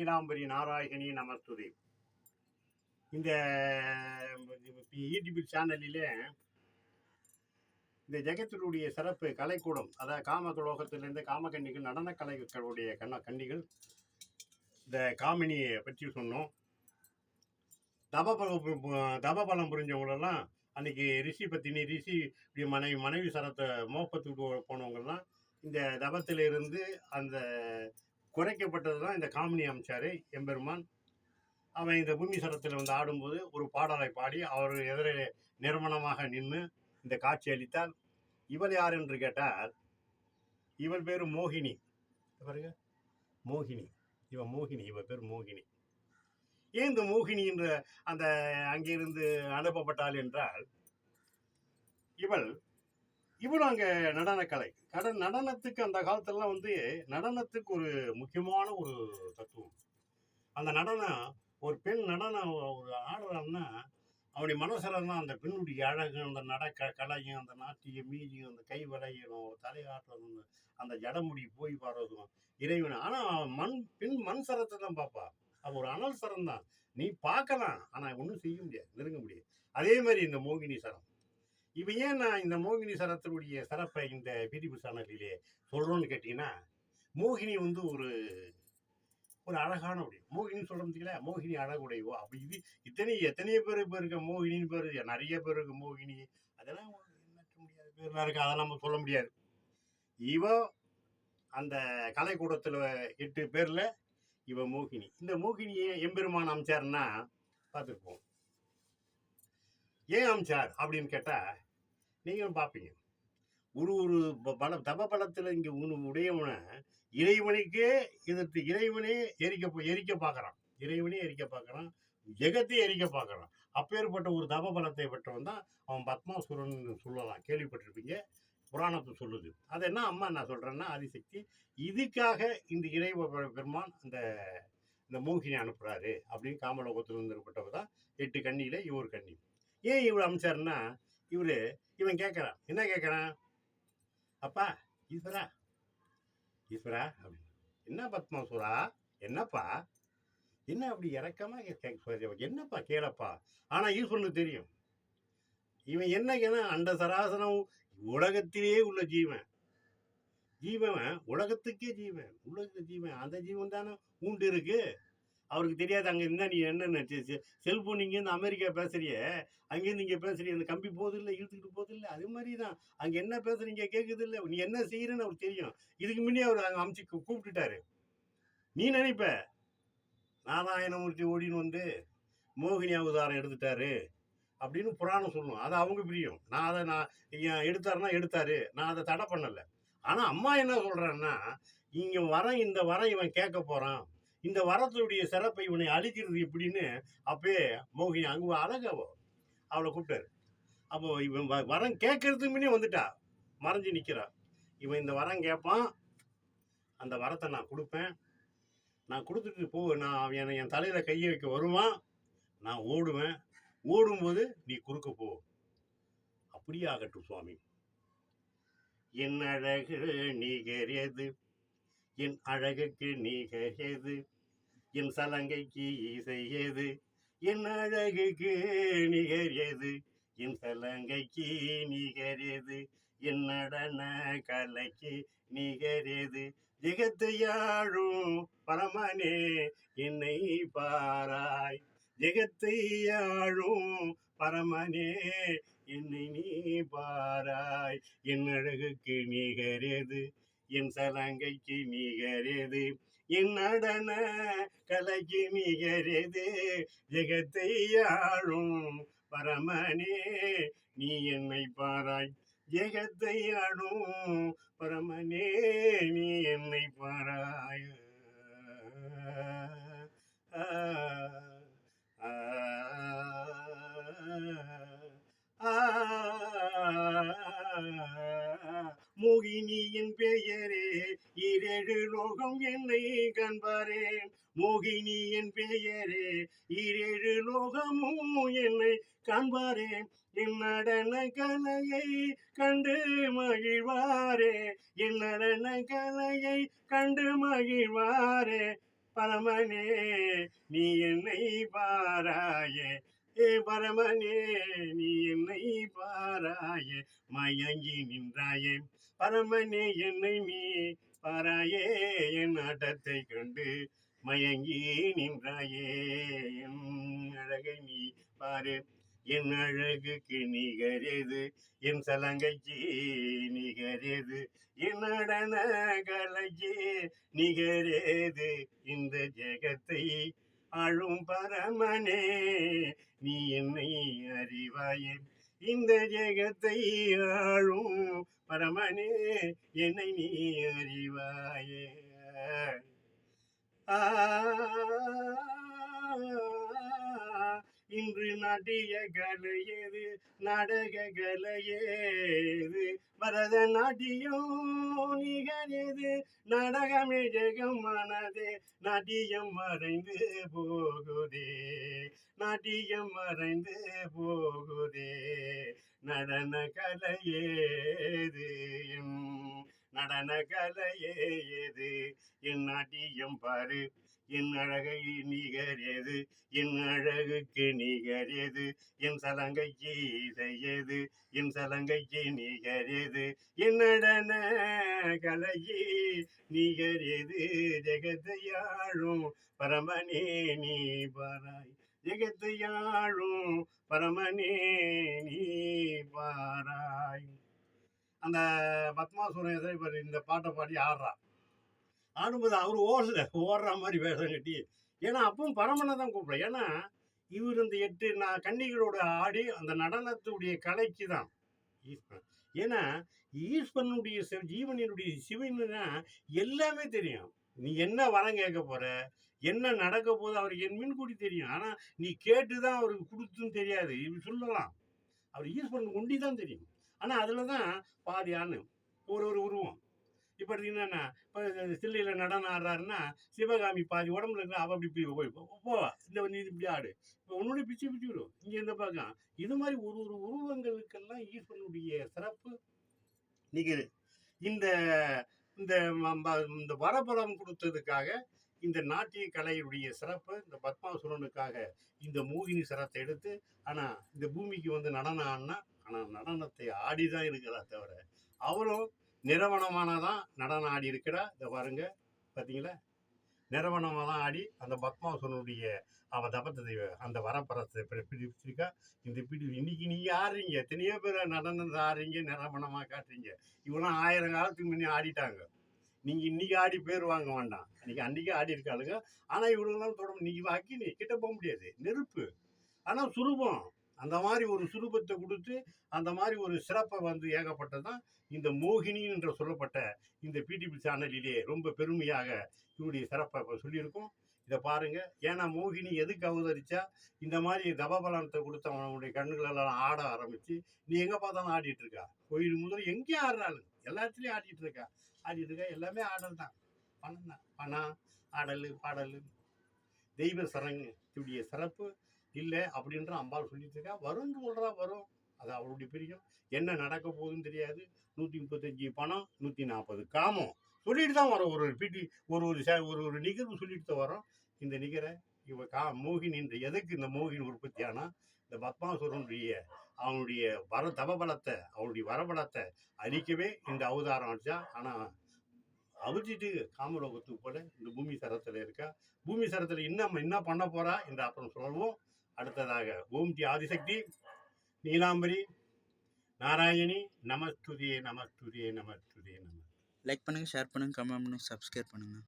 நீலாம்பரி நாராயணி நமஸ்துதி. இந்த யூடியூப் சேனலிலே இந்த ஜெகத்தினுடைய சிறப்பு கலைக்கூடம், அதாவது காமலோகத்திலிருந்து காமகன்னிகள் நடன கலைகளுடைய கன்னிகள் இந்த காமினியை பற்றி சொன்னோம். தபபலம் புரிஞ்சவங்களெல்லாம் அன்னைக்கு ரிஷி பத்தினி ரிஷி மனைவி சரத்தை மோப்பத்துக்கு போனவங்கெல்லாம் இந்த தபத்திலிருந்து அந்த குறைக்கப்பட்டது தான் இந்த காமினி அமைச்சார் எம்பெருமான். அவன் இந்த பூமி சரத்தில் வந்து ஆடும்போது ஒரு பாடலை பாடி அவர் எதிரே நிர்மணமாக நின்று இந்த காட்சி அளித்தால். இவள் யார் என்று கேட்டால், இவள் பேர் மோகினி. பாருங்க, மோகினி. இவ பேர் மோகினி. ஏன் இந்த மோகினி என்ற அந்த அங்கிருந்து அனுப்பப்பட்டாள் என்றால், இவளும் அங்க நடனக்கலை நடனத்துக்கு அந்த காலத்துலலாம் வந்து நடனத்துக்கு ஒரு முக்கியமான ஒரு தத்துவம். அந்த நடனம், ஒரு பெண் நடனம் ஒரு ஆடுறான்னா அவனுடைய மனசுல தான் அந்த பெண்ணுடைய அழகு, அந்த கலையும், அந்த நாட்டிய மீதியும், அந்த கை வளையணும், தலையாட்டுறதும், அந்த ஜடமுடி போய் பாடுறதும் இறைவன். ஆனா பெண் மண் சரத்தை தான் பார்ப்பா. அவ ஒரு அனல் சரம் தான். நீ பார்க்கலாம், ஆனா ஒன்றும் செய்ய முடியாது, நெருங்க முடியாது. அதே மாதிரி இந்த மோகினி சரம். இப்ப ஏன் நான் இந்த மோகினி சரத்தினுடைய சிறப்பை இந்த பிடிப்பு சேனலிலே சொல்றோன்னு கேட்டீங்கன்னா, மோகினி வந்து ஒரு அழகான உடைய மோகினி சொல்றீங்களா, மோகினி அழகுடையவோ. அப்ப இது எத்தனையோ பேர் இப்ப இருக்க மோகினின்னு பேரு, நிறைய பேர் இருக்கு மோகினி. அதெல்லாம் எண்ணற்ற முடியாத பேர்லாம் இருக்கு, அதெல்லாம் நம்ம சொல்ல முடியாது. இவ அந்த கலைக்கூடத்துல 8 பேர்ல இவ மோகினி. இந்த மோகினியை எம்பெருமான் அமைச்சாருன்னா பார்த்துருப்போம். ஏன் அமைச்சார் அப்படின்னு கேட்டா, நீங்களும் பார்ப்பீங்க. ஒரு தப பலத்துல இங்க உடையவன இறைவனுக்கே எதிர்த்து இறைவனே எரிக்க பார்க்கறான். இறைவனே எரிக்க பார்க்கறான், ஜெகத்தை எரிக்க பார்க்கறான். அப்பேற்பட்ட ஒரு தப பலத்தை பெற்றவன் தான் அவன் பத்மாசுரன் சொல்லலாம், கேள்விப்பட்டிருப்பீங்க. புராணத்தை சொல்லுது. அது என்ன அம்மா என்ன சொல்றேன்னா, ஆதிசக்தி இதுக்காக இந்த இறைவ பெருமான் இந்த மோகினி அனுப்புறாரு அப்படின்னு காமலோகத்தில் இருந்துப்பட்டவ தான் 8 கன்னியில இவர் கன்னி. ஏன் இவர் அமைச்சாருன்னா, இவன் கேட்கறான். என்ன கேட்கறான்? அப்பா ஈஸ்வரா அப்படின்னு. என்ன பத்மாசுரா, என்னப்பா, என்ன அப்படி இறக்கமா என்னப்பா கேளப்பா. ஆனா ஈஸ்வரனுக்கு தெரியும் இவன் என்ன அண்ட சராசரம் உலகத்திலே உள்ள ஜீவன் உலகத்துக்கே ஜீவன் அந்த ஜீவன் தானே உண்டு இருக்கு. அவருக்கு தெரியாது அங்க இருந்தா நீ என்ன செல்போன் இங்கேருந்து அமெரிக்கா பேசுறிய, அங்கேருந்து இங்க பேசுறிய, அந்த கம்பி போகுது இல்லை, இழுத்துக்கிட்டு போகுது இல்லை, அது மாதிரிதான் அங்க என்ன பேசுறீங்க கேட்குது இல்லை, நீ என்ன செய்யறன்னு அவருக்கு தெரியும். இதுக்கு முன்னே அவர் அங்க அமைச்சு கூப்பிட்டுட்டாரு. நீ நினைப்ப நாராயணமூர்த்தி ஓடின்னு வந்து மோகினி அவதாரம் எடுத்துட்டாரு அப்படின்னு புராணம் சொல்லணும். அது அவங்க பிரியும். நான் எடுத்தாருன்னா எடுத்தாரு, நான் அதை தடை பண்ணல. ஆனா அம்மா என்ன சொல்றான்னா, இந்த வரம் இவன் கேட்க போறான், இந்த வரத்துடைய சிறப்பை இவனை அழிக்கிறது எப்படின்னு அப்பயே மோகினி அங்க அழகாவோ அவளை கூப்பிட்டாரு. அப்போ இவன் வரம் கேட்கறதுக்கு முன்னே வந்துட்டா, மறைஞ்சு நிக்கிறா. இவன் இந்த வரம் கேட்பான், அந்த வரத்தை நான் கொடுப்பேன், நான் கொடுத்துட்டு நான் என் தலையில கையை வைக்க வருவான், நான் ஓடுவேன், ஓடும்போது நீ குறுக்க போ. அப்படியே ஆகட்டும் சுவாமி. என் அழகு நீகரியது, என் அழகுக்கு நீகரியது, என் சலங்கைக்கு இசையது, என் அழகுக்கு நிகரியது, என் சலங்கைக்கு நிகரியது, என் நடன கலைக்கு நிகரியது, ஜெகத்தையாழும் பரமனே என்னை பாராய், ஜெகத்தையாழும் பரமனே என்னை நீ பாராய், என் அழகுக்கு நிகரியது, என் சலங்கைக்கு நிகரது, என் நடன கலைக்கு நிகரது, ஜெகத்தை ஆளும் பரமனே நீ என்னை பாராய், ஜெகத்தை ஆளும் பரமனே நீ என்னை பாராய். மோகினியின் பெயரே இரேழு லோகம் என்னை காண்பாரே, மோகினியின் பெயரே இரேழு லோகமும் என்னை காண்பாரே, என் நடன கலையை கண்டு மகிழ்வாரே, என் நடன கலையை கண்டு மகிழ்வாரே, பரமனே நீ என்னை பாராயே, ஏ பரமனே நீ என்னை பாராயே, மயங்கி நின்றாயே பரமனே என்னை நீ பாராயே, என் ஆட்டத்தை கண்டு மயங்கி நின்றாயே, என் அழகை நீ பாரு, என் அழகுக்கு நிகரேது, என் சலங்கைக்கு நிகரேது, என் நடன கலைக்கு நிகரேது, இந்த ஜெகத்தை ஆளும் பரமனே நீ என்னை அறிவாயே, இந்த ஜெகத்தை ஆளும் பரமனே என்னை நீ அறிவாயே. இன்று நாட்டிய கலையேது, நாடக கலையேது, பரத நாட்டியம் நிகழேது, நாடகமே ஜெகமானதே, நாட்டியம் மறைந்து போகுதே, நாட்டியம் மறைந்து போகுதே, நடன கலையேது, நடன கலையேது, என் நாட்டியம் பாரு, என் அழகை நிகரேது, என் அழகுக்கு நிகரேது, என் சலங்கைக்கு செய்யது, என் சலங்கைக்கு நிகரேது, என் நடன கலையே நிகரேது, ஜெகத்தையாழும் பரமனே நீ பாராய், ஜெகத்தையாழும் பரமனே நீ பாராய். அந்த பத்மாசுரன் இந்த பாட்டை பாடி ஆடுறான். ஆடும்போது அவர் ஓடுற மாதிரி வேஷம் கட்டி, ஏன்னா அப்பவும் பரமனை தான் கூப்பிடுறேன். ஏன்னா இவர் இந்த 8 கன்னிகளோட ஆடி அந்த நடனத்துடைய கலைக்கு தான் ஈஸ்வரன். ஏன்னா ஈஸ்வரனுடைய ஜீவனினுடைய சிவனா எல்லாமே தெரியும். நீ என்ன வரம் கேட்க போற, என்ன நடக்க போது அவருக்கு என் முன்கூட்டி தெரியும். ஆனா நீ கேட்டுதான் அவருக்கு கொடுத்துன்னு தெரியாது. இவர் சொல்லலாம், அவர் ஈஸ்வரனுக்கு ஒண்டி தான் தெரியும். ஆனா அதுலதான் பாதி ஆணு ஒரு உருவம். இப்போ பார்த்தீங்கன்னா இப்போ சில்லையில் நடனம் ஆடுறாருன்னா சிவகாமி பாதி உடம்புல இருக்கிற அவள் அப்படி போவா, இந்த நீ இப்படி ஆடு, இப்போ உன்னுடைய பிச்சு விடும் இங்கே இந்த பக்கம். இது மாதிரி ஒரு உருவங்களுக்கெல்லாம் ஈஸ்வரனுடைய சிறப்பு நிகழ். இந்த இந்த இந்த வரபலம் கொடுத்ததுக்காக இந்த நாட்டிய கலையுடைய சிறப்பு, இந்த பத்மாசுரனுக்காக இந்த மோகினி சிரத்தை எடுத்து, ஆனால் இந்த பூமிக்கு வந்து நடனம் ஆடினா, ஆனால் நடனத்தை ஆடிதான் இருக்கிறா தவிர அவரும் நிறவனமானதான் நடனம் ஆடி இருக்கிறா. இதை பாருங்க, பார்த்தீங்களா, நிறவனமாக தான் ஆடி அந்த பத்மாசுரனுடைய அவன் தபத்தை அந்த வரப்பரத்தை பிடிச்சிருக்கா. இந்த இன்னைக்கு நீங்கள் ஆடுறீங்க, எத்தனையோ பேர் நடனம் ஆடுறீங்க, நிறவனமாக காட்டுறீங்க. இவெல்லாம் 1000 காலத்துக்கு முன்னே ஆடிட்டாங்க. நீங்கள் இன்னைக்கு ஆடி பேர் வாங்க வேண்டாம், அன்னைக்கு ஆடி இருக்காளுங்க. ஆனால் இவனுங்களாம் தொடர்ந்து நீங்கள் அக்கினி கிட்ட போக முடியாது, நெருப்பு. ஆனால் சுரூபம் அந்த மாதிரி ஒரு சுரூபத்தை கொடுத்து அந்த மாதிரி ஒரு சிறப்பை வந்து ஏகப்பட்டதான் இந்த மோகினி என்று சொல்லப்பட்ட இந்த பிடிபி சேனலிலே ரொம்ப பெருமையாக இவருடைய சிறப்பை சொல்லியிருக்கோம். இதை பாருங்க. ஏன்னா மோகினி எதுக்கு அவதரிச்சா, இந்த மாதிரி தபபலனத்தை கொடுத்து அவனுடைய கண்களெல்லாம் ஆட ஆரம்பிச்சு, நீ எங்கே பார்த்தாலும் ஆடிட்டு இருக்கா. கோயில் முதல் எங்கேயும் ஆடுறாள், எல்லாத்துலேயும் ஆடிட்டு இருக்கா. எல்லாமே ஆடல் தான், பணம் தான், பணம் ஆடல் பாடல். தெய்வ சரங்குடைய சிறப்பு இல்லை அப்படின்ற அம்பாள் சொல்லிட்டு இருக்கா. வரும்னு சொல்றா, வரும், அது அவளுடைய பிரியம். என்ன நடக்க போகுதுன்னு தெரியாது. 135 பணம், 140 காமம் சொல்லிட்டு தான் வரும். ஒரு நிகழ்வு சொல்லிட்டு தான் வரும். இந்த நிகரை இவ மோகினின்ற எதுக்கு இந்த மோகினி உற்பத்தி ஆனா, இந்த பத்மாசுரனுடைய அவனுடைய தபபலத்தை அவனுடைய வரபலத்தை அழிக்கவே இந்த அவதாரம் அடிச்சா. ஆனா அவிச்சிட்டு காமலோகத்துக்கு போல இந்த பூமி சரத்துல இருக்கா. பூமி சரத்துல என்ன பண்ண போறா என்று அப்புறம் சொல்லுவோம். அடுத்ததாக ஓம்டி ஆதிசக்தி நீலாம்பரி நாராயணி நமஸ்துதியே நமஸ்துதியே நமஸ்துதியே நம. லைக் பண்ணுங்க, ஷேர் பண்ணுங்க, கமெண்ட் பண்ணுங்க, சப்ஸ்கிரைப் பண்ணுங்க.